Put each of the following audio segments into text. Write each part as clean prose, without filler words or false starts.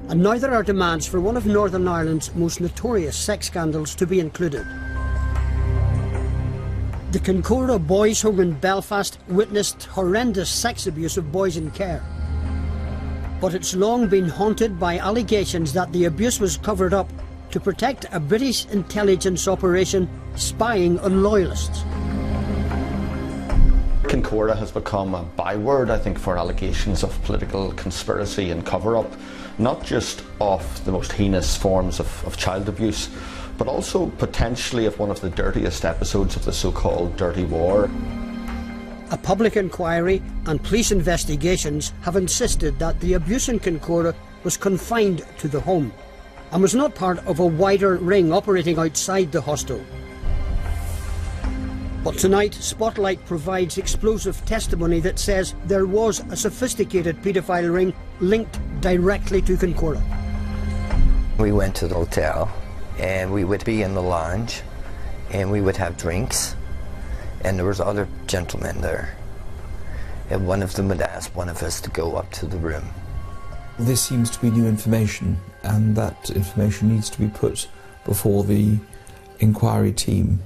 And now there are demands for one of Northern Ireland's most notorious sex scandals to be included. The Kincora Boys' Home in Belfast witnessed horrendous sex abuse of boys in care. But it's long been haunted by allegations that the abuse was covered up to protect a British intelligence operation spying on loyalists. Kincora has become a byword, I think, for allegations of political conspiracy and cover-up, not just of the most heinous forms of child abuse, but also potentially of one of the dirtiest episodes of the so-called Dirty War. A public inquiry and police investigations have insisted that the abuse in Kincora was confined to the home and was not part of a wider ring operating outside the hostel. But tonight, Spotlight provides explosive testimony that says there was a sophisticated paedophile ring linked directly to Kincora. We went to the hotel and we would be in the lounge and we would have drinks, and there was other gentlemen there, and one of them would ask one of us to go up to the room. This seems to be new information, and that information needs to be put before the inquiry team.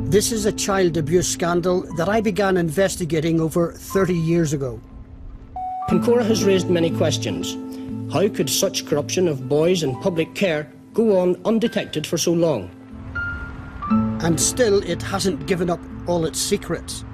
This is a child abuse scandal that I began investigating over 30 years ago. Kincora has raised many questions. How could such corruption of boys in public care go on undetected for so long? And still it hasn't given up all its secrets.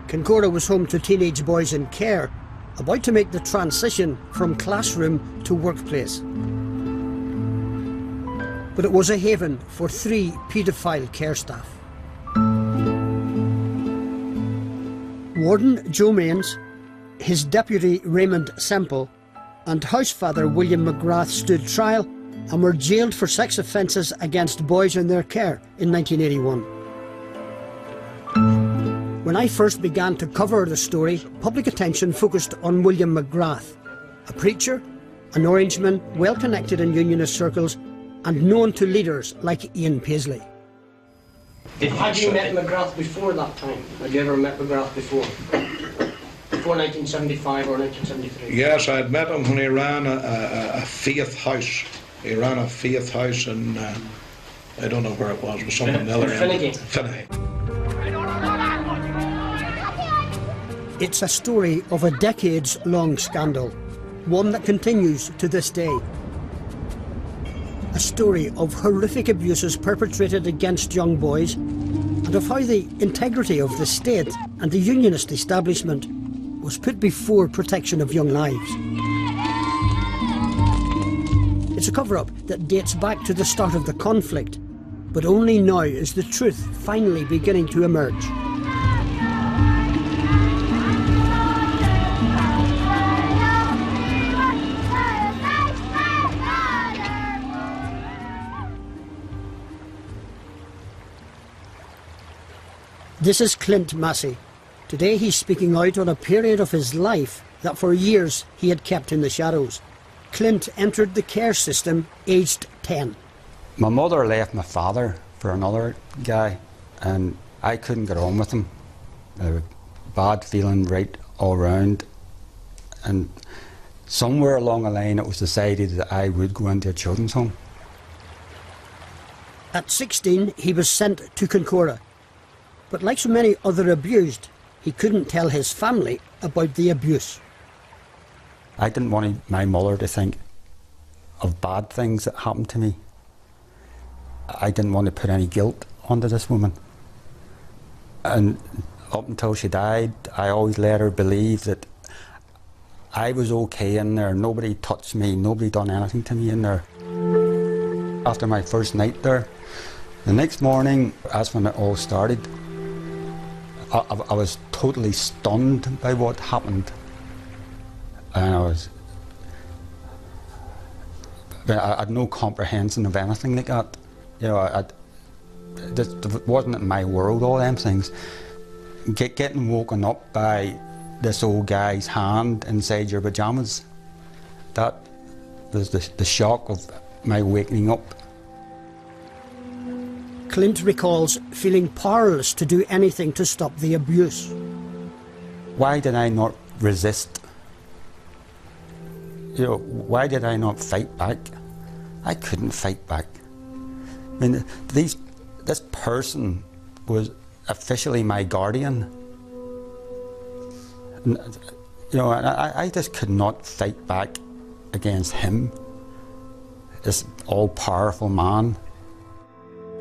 Kincora was home to teenage boys in care, about to make the transition from classroom to workplace. But it was a haven for 3 paedophile care staff. Warden Joe Mains, his deputy Raymond Semple, and housefather William McGrath stood trial and were jailed for sex offences against boys in their care in 1981. When I first began to cover the story, public attention focused on William McGrath, a preacher, an Orangeman, well connected in unionist circles and known to leaders like Ian Paisley. Had you met McGrath before that time? Had you ever met McGrath before? Before 1975 or 1973? Yes, I'd met him when he ran a faith house. He ran a faith house in, I don't know where it was some of the other end. Finnegan. It's a story of a decades-long scandal, one that continues to this day. A story of horrific abuses perpetrated against young boys and of how the integrity of the state and the unionist establishment was put before protection of young lives. It's a cover-up that dates back to the start of the conflict, but only now is the truth finally beginning to emerge. This is Clint Massey. Today he's speaking out on a period of his life that for years he had kept in the shadows. Clint entered the care system aged 10. My mother left my father for another guy and I couldn't get on with him. A bad feeling right all round, and somewhere along the line it was decided that I would go into a children's home. At 16 he was sent to Kincora. But like so many other abused, he couldn't tell his family about the abuse. I didn't want my mother to think of bad things that happened to me. I didn't want to put any guilt onto this woman. And up until she died, I always let her believe that I was okay in there. Nobody touched me, nobody done anything to me in there. After my first night there, the next morning, that's when it all started. I was totally stunned by what happened, and I had no comprehension of anything like that. You know, this wasn't in my world, all them things. Getting woken up by this old guy's hand inside your pyjamas, that was the shock of my waking up. Clint recalls feeling powerless to do anything to stop the abuse. Why did I not resist? You know, why did I not fight back? I couldn't fight back. I mean, this person was officially my guardian. And, you know, I just could not fight back against him, this all-powerful man.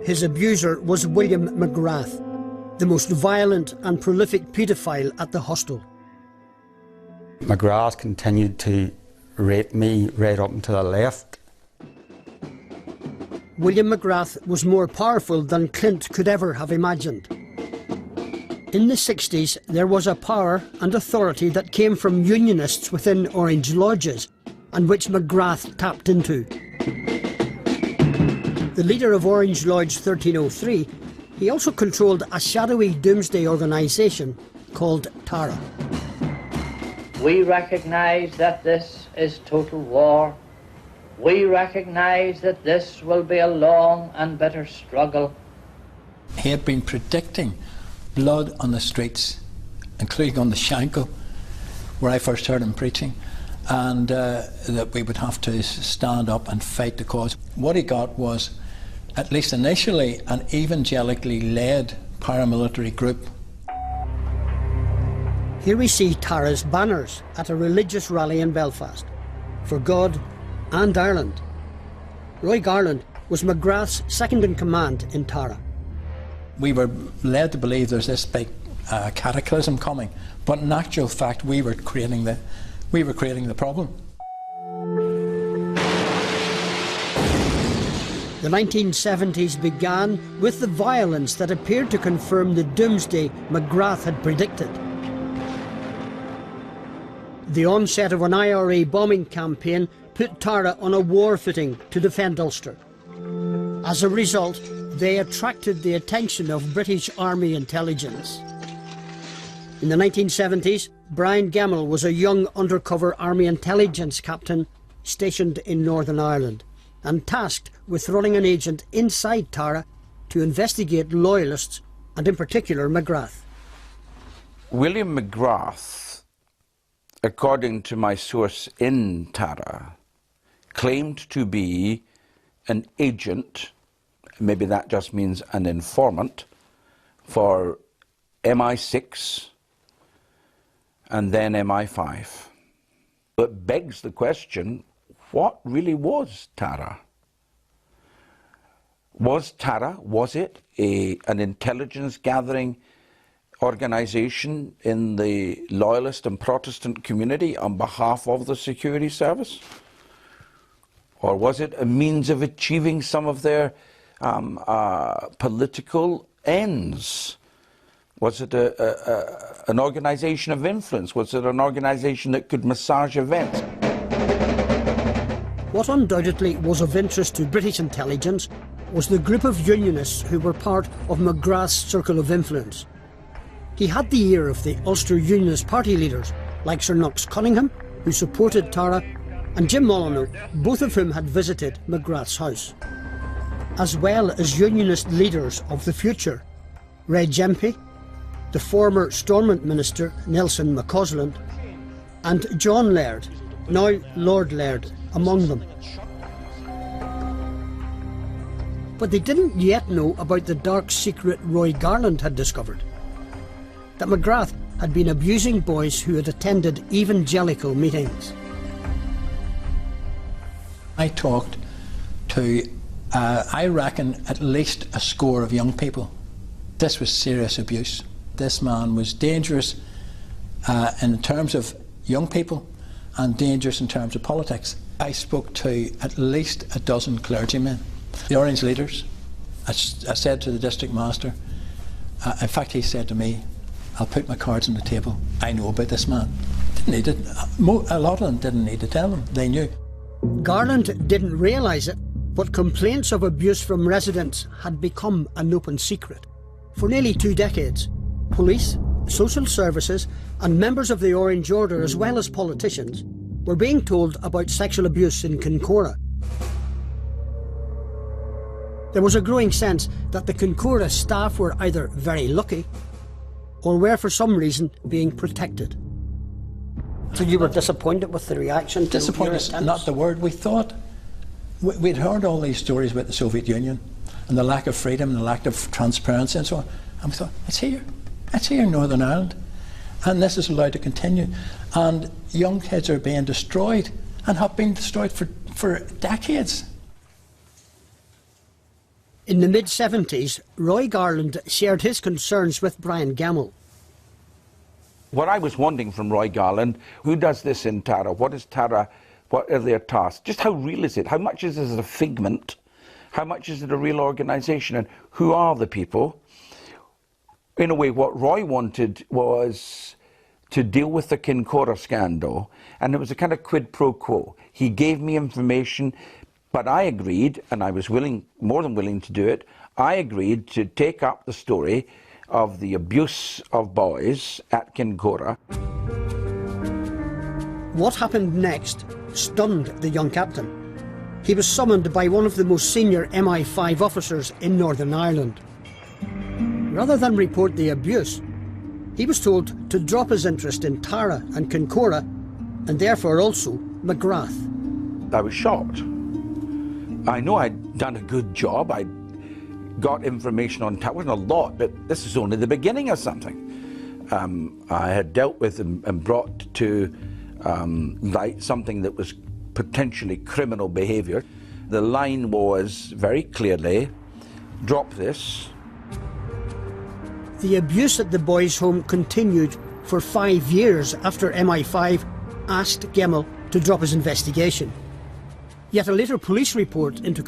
His abuser was William McGrath, the most violent and prolific paedophile at the hostel. McGrath continued to rape me right up and to the left. William McGrath was more powerful than Clint could ever have imagined. In the 60s, there was a power and authority that came from unionists within Orange lodges, and which McGrath tapped into. The leader of Orange Lodge 1303, he also controlled a shadowy doomsday organisation called Tara. We recognise that this is total war. We recognise that this will be a long and bitter struggle. He had been predicting blood on the streets, including on the Shankill, where I first heard him preaching, and that we would have to stand up and fight the cause. What he got was, at least initially, an evangelically led paramilitary group. Here we see Tara's banners at a religious rally in Belfast, for God and Ireland. Roy Garland was McGrath's second-in-command in Tara. We were led to believe there's this big cataclysm coming, but in actual fact we were creating the problem. The 1970s began with the violence that appeared to confirm the doomsday McGrath had predicted. The onset of an IRA bombing campaign put Tara on a war footing to defend Ulster. As a result, they attracted the attention of British Army intelligence. In the 1970s, Brian Gemmell was a young undercover Army intelligence captain stationed in Northern Ireland and tasked with running an agent inside Tara to investigate loyalists, and in particular McGrath. William McGrath, according to my source in Tara, claimed to be an agent, maybe that just means an informant, for MI6 and then MI5. But begs the question, what really was Tara? Was Tara, was it an intelligence gathering organisation in the loyalist and Protestant community on behalf of the security service? Or was it a means of achieving some of their political ends? Was it an organisation of influence? Was it an organisation that could massage events? What undoubtedly was of interest to British intelligence was the group of unionists who were part of McGrath's circle of influence. He had the ear of the Ulster Unionist Party leaders, like Sir Knox Cunningham, who supported Tara, and Jim Molyneux, both of whom had visited McGrath's house, as well as Unionist leaders of the future, Red Gyamfi, the former Stormont Minister Nelson McCausland, and John Laird, now Lord Laird, among them. But they didn't yet know about the dark secret Roy Garland had discovered, that McGrath had been abusing boys who had attended evangelical meetings. I talked to, I reckon, at least a score of young people. This was serious abuse. This man was dangerous in terms of young people and dangerous in terms of politics. I spoke to at least a dozen clergymen, the Orange leaders. I said to the district master, in fact he said to me, I'll put my cards on the table, I know about this man. Didn't need to, a lot of them didn't need to tell them, they knew. Garland didn't realise it, But complaints of abuse from residents had become an open secret. For nearly 2 decades, police, social services and members of the Orange Order, as well as politicians, were being told about sexual abuse in Kincora. There was a growing sense that the Kincora staff were either very lucky or were for some reason being protected. So you were disappointed with the reaction? Disappointed is not the word. We thought, we'd heard all these stories about the Soviet Union and the lack of freedom and the lack of transparency and so on. And we thought, it's here in Northern Ireland. And this is allowed to continue. And young kids are being destroyed and have been destroyed for decades. In the mid-70s, Roy Garland shared his concerns with Brian Gemmell. What I was wondering from Roy Garland, who does this in Tara? What is Tara? What are their tasks? Just how real is it? How much is this a figment? How much is it a real organisation? And who are the people? In a way, what Roy wanted was to deal with the Kincora scandal, and it was a kind of quid pro quo. He gave me information, but I agreed, and I was willing, more than willing to do it, I agreed to take up the story of the abuse of boys at Kincora. What happened next stunned the young captain. He was summoned by one of the most senior MI5 officers in Northern Ireland. Rather than report the abuse, he was told to drop his interest in Tara and Kincora, and therefore also McGrath. I was shocked. I know I'd done a good job. I'd got information on Tara. It wasn't a lot, but this is only the beginning of something. I had dealt with and brought to light something that was potentially criminal behaviour. The line was very clearly, drop this. The abuse at the boys' home continued for 5 years after MI5 asked Gemmell to drop his investigation. Yet a later police report into